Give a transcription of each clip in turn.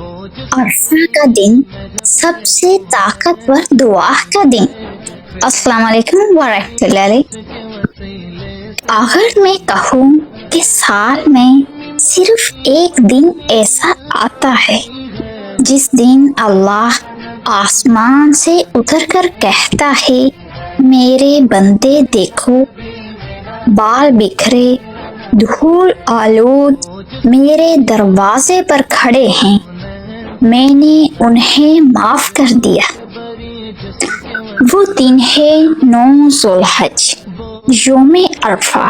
عرفہ کا دن سب سے طاقتور دعا کا دن۔ السلام علیکم ورحمۃ اللہ علیہ۔ اگر میں کہوں کہ سال میں صرف ایک دن ایسا آتا ہے جس دن اللہ آسمان سے اتر کر کہتا ہے میرے بندے دیکھو، بال بکھرے دھول آلود میرے دروازے پر کھڑے ہیں، میں نے انہیں معاف کر دیا۔ وہ دن ہے 9 ذوالحج، یوم عرفہ،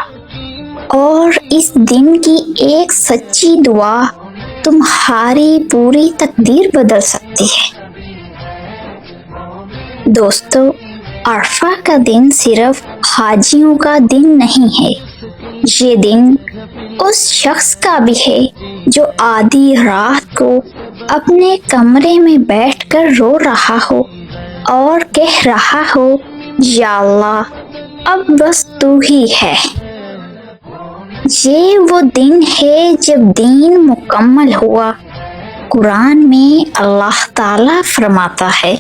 اور اس دن کی ایک سچی دعا تمہاری پوری تقدیر بدل سکتی ہے۔ دوستو، عرفہ کا دن صرف حاجیوں کا دن نہیں ہے، یہ دن اس شخص کا بھی ہے جو آدھی رات کو اپنے کمرے میں بیٹھ کر رو رہا ہو اور کہہ رہا ہو یا اللہ اب بس تو ہی ہے۔ یہ وہ دن ہے جب دین مکمل ہوا۔ قرآن میں اللہ تعالیٰ فرماتا ہے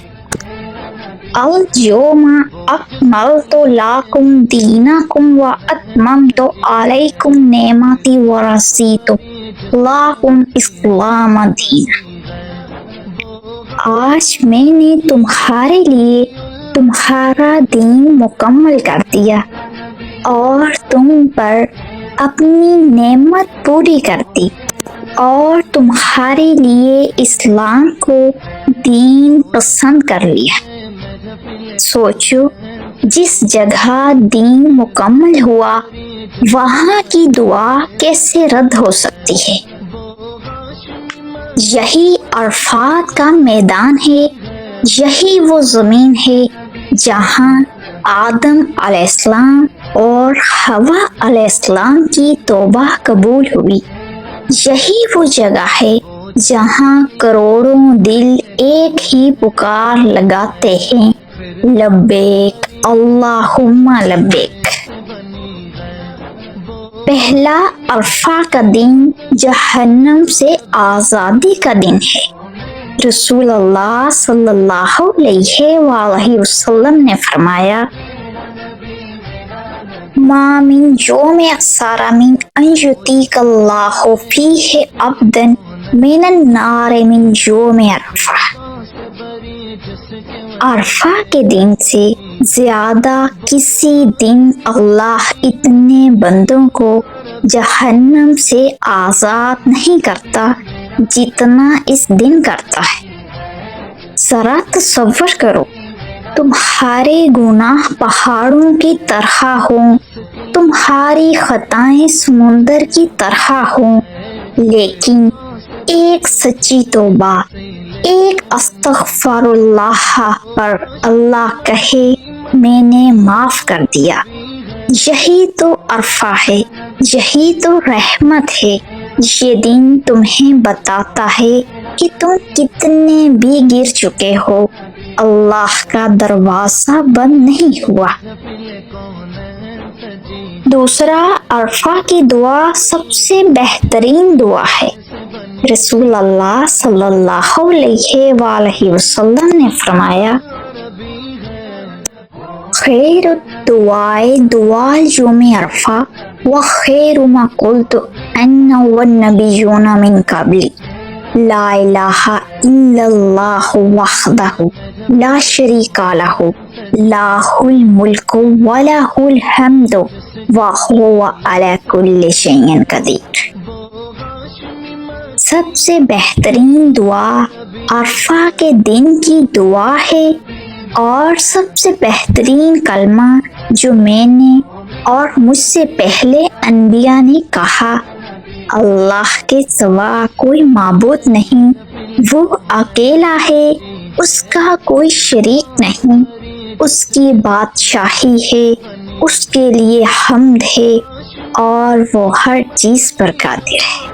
اليوم اکملت لکم دینکم واتممت علیکم نعمتی ورضیت لکم الاسلام دینا۔ آج میں نے تمہارے لیے تمہارا دین مکمل کر دیا اور تم پر اپنی نعمت پوری کر دی اور تمہارے لیے اسلام کو دین پسند کر لیا۔ سوچو، جس جگہ دین مکمل ہوا وہاں کی دعا کیسے رد ہو سکتی ہے؟ یہی عرفات کا میدان ہے، یہی وہ زمین ہے جہاں آدم علیہ السلام اور حوا علیہ السلام کی توبہ قبول ہوئی۔ یہی وہ جگہ ہے جہاں کروڑوں دل ایک ہی پکار لگاتے ہیں لبیک اللہم لبیک۔ پہلا عرفہ کا دن جہنم سے آزادی کا دن ہے۔ رسول اللہ صلی اللہ علیہ وآلہ وسلم نے فرمایا ما من یوم اکثر من ان یطیق اللہ فیہ عبدا من النار من یوم عرفہ۔ عرفہ کے دن سے زیادہ کسی دن اللہ اتنے بندوں کو جہنم سے آزاد نہیں کرتا جتنا اس دن کرتا ہے۔ ذرا تصور کرو، تمہارے گناہ پہاڑوں کی طرح ہوں، تمہاری خطائیں سمندر کی طرح ہوں، لیکن ایک سچی توبہ، ایک استغفر اللہ پر اللہ کہے میں نے معاف کر دیا۔ یہی تو عرفہ ہے، یہی تو رحمت ہے۔ یہ دن تمہیں بتاتا ہے کہ تم کتنے بھی گر چکے ہو، اللہ کا دروازہ بند نہیں ہوا۔ دوسرا، عرفہ کی دعا سب سے بہترین دعا ہے۔ رسول اللہ صلی اللہ علیہ وآلہ وسلم نے فرمایا خیر الدعاء دعاء یوم عرفہ وخیر ما قلت انا والنبیون من قبلی لا الہ الا اللہ وحدہ لا شریک لہ لہ الملک ولہ الحمد وہو علی کل شیء قدیر۔ سب سے بہترین دعا عرفہ کے دن کی دعا ہے، اور سب سے بہترین کلمہ جو میں نے اور مجھ سے پہلے انبیاء نے کہا اللہ کے سوا کوئی معبود نہیں، وہ اکیلا ہے، اس کا کوئی شریک نہیں، اس کی بادشاہی ہے، اس کے لیے حمد ہے اور وہ ہر چیز پر قادر ہے۔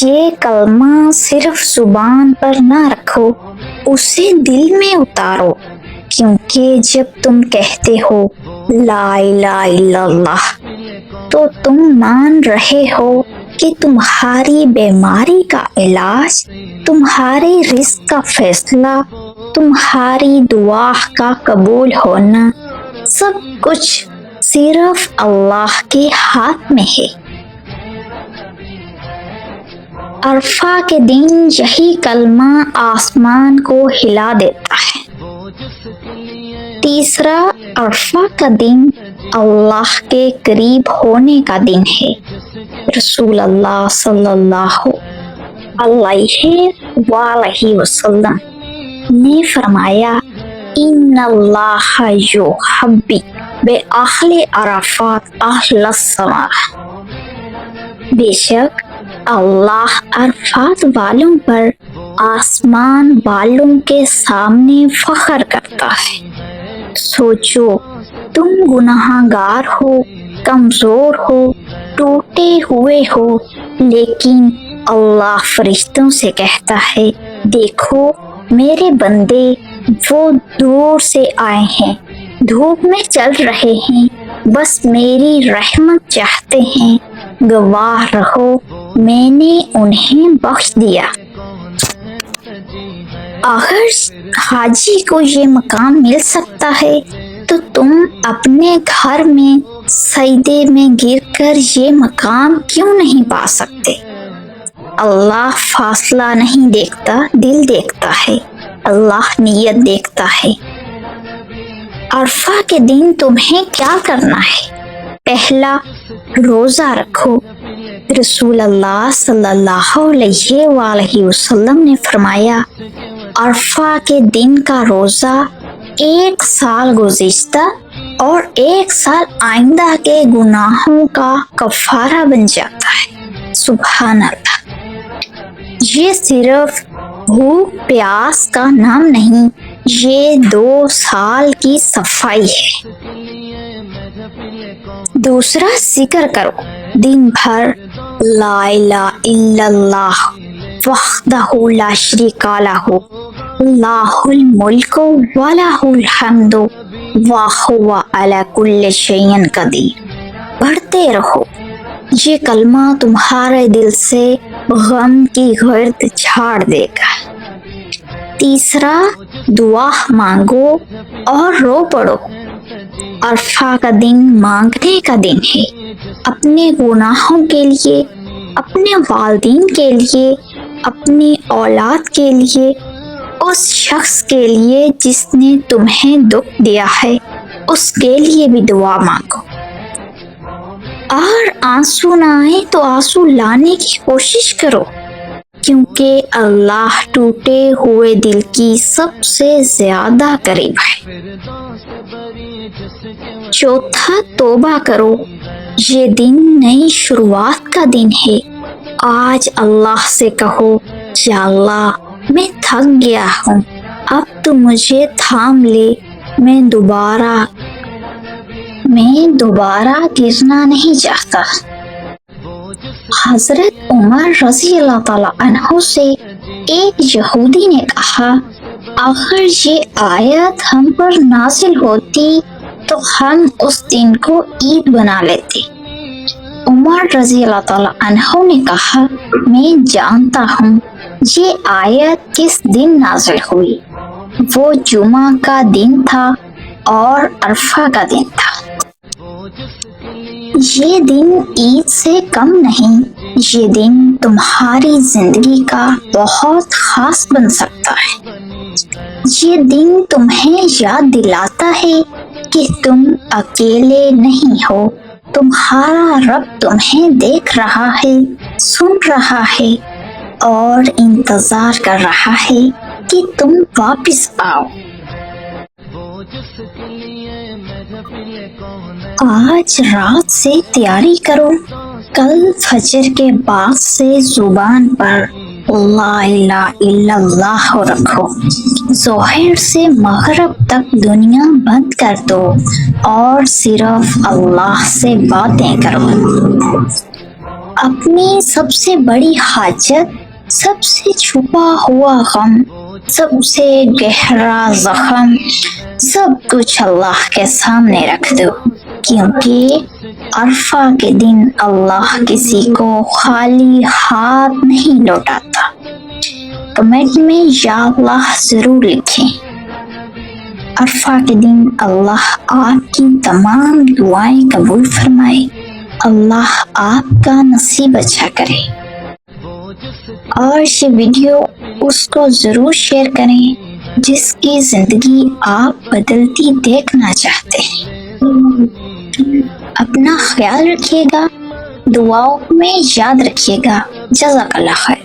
یہ کلمہ صرف زبان پر نہ رکھو، اسے دل میں اتارو، کیونکہ جب تم کہتے ہو لا الہ الا اللہ تو تم مان رہے ہو کہ تمہاری بیماری کا علاج، تمہارے رزق کا فیصلہ، تمہاری دعا کا قبول ہونا، سب کچھ صرف اللہ کے ہاتھ میں ہے۔ عرفہ کے دن یہی کلمہ آسمان کو ہلا دیتا ہے۔ تیسرا، عرفہ کا دن اللہ کے قریب ہونے کا دن ہے۔ رسول اللہ صلی اللہ علیہ وآلہ وسلم نے فرمایا، ان اللہ یحب بأہل عرفات اہل السماء، بے شک اللہ عرفات والوں پر آسمان والوں کے سامنے فخر کرتا ہے۔ سوچو، تم گناہگار ہو، کمزور ہو، ٹوٹے ہوئے ہو، لیکن اللہ فرشتوں سے کہتا ہے، دیکھو میرے بندے وہ دور سے آئے ہیں، دھوپ میں چل رہے ہیں، بس میری رحمت چاہتے ہیں، گواہ رہو میں نے انہیں بخش دیا۔ اگر حاجی کو یہ مقام مل سکتا ہے تو تم اپنے گھر میں سجدے میں گر کر یہ مقام کیوں نہیں پا سکتے؟ اللہ فاصلہ نہیں دیکھتا، دل دیکھتا ہے، اللہ نیت دیکھتا ہے۔ عرفہ کے دن تمہیں کیا کرنا ہے؟ پہلا، روزہ رکھو۔ رسول اللہ صلی اللہ علیہ وآلہ وسلم نے فرمایا، عرفہ کے دن کا روزہ 1 سال گزشتہ اور 1 سال آئندہ کے گناہوں کا کفارہ بن جاتا ہے۔ سبحان اللہ! یہ صرف بھوک پیاس کا نام نہیں، یہ 2 سال کی صفائی ہے۔ دوسرا، ذکر کرو، دن بھر لا الہ الا اللہ وحدہ لا شریک لہ لہ الملک ولہ الحمد وہو علی کل شیء قدیر پڑھتے رہو۔ یہ کلمہ تمہارے دل سے غم کی گرد جھاڑ دے گا۔ تیسرا، دعا مانگو اور رو پڑو۔ عرفہ کا دن مانگنے کا دن ہے، اپنے گناہوں کے لیے، اپنے والدین کے لیے، اپنی اولاد کے لیے، اس شخص کے لیے جس نے تمہیں دکھ دیا ہے اس کے لیے بھی دعا مانگو۔ اور آنسو نہ آئے تو آنسو لانے کی کوشش کرو، کیونکہ اللہ ٹوٹے ہوئے دل کی سب سے زیادہ قریب ہے۔ چوتھا، توبہ کرو، یہ دن نئی شروعات کا دن ہے۔ آج اللہ سے کہو، یا اللہ میں تھک گیا ہوں، اب تو مجھے تھام لے، میں دوبارہ گرنا نہیں چاہتا۔ حضرت عمر رضی اللہ تعالیٰ عنہ سے ایک یہودی نے کہا، اگر یہ آیت ہم پر نازل ہوتی تو ہم اس دن کو عید بنا لیتے۔ عمر رضی اللہ تعالیٰ عنہ نے کہا، میں جانتا ہوں یہ آیت کس دن نازل ہوئی، وہ جمعہ کا دن تھا اور عرفہ کا دن تھا۔ یہ دن عید سے کم نہیں، یہ دن تمہاری زندگی کا بہت خاص بن سکتا ہے۔ یہ دن تمہیں یاد دلاتا ہے کہ تم اکیلے نہیں ہو، تمہارا رب تمہیں دیکھ رہا ہے، سن رہا ہے اور انتظار کر رہا ہے کہ تم واپس آؤ۔ آج رات سے تیاری کرو، کل فجر کے بعد سے زبان پر لا الہ الا اللہ رکھو، ظہر سے مغرب تک دنیا بند کر دو اور صرف اللہ سے باتیں کرو۔ اپنی سب سے بڑی حاجت، سب سے چھپا ہوا غم، سب سے گہرا زخم، سب کچھ اللہ کے سامنے رکھ دو، کیونکہ عرفہ کے دن اللہ کسی کو خالی ہاتھ نہیں لوٹاتا۔ کمنٹ میں یا اللہ ضرور لکھیں۔ عرفہ کے دن اللہ آپ کی تمام دعائیں قبول فرمائے، اللہ آپ کا نصیب اچھا کرے۔ اور یہ ویڈیو اس کو ضرور شیئر کریں جس کی زندگی آپ بدلتی دیکھنا چاہتے ہیں۔ اپنا خیال رکھیے گا، دعاؤں میں یاد رکھیے گا۔ جزاک اللہ خیر۔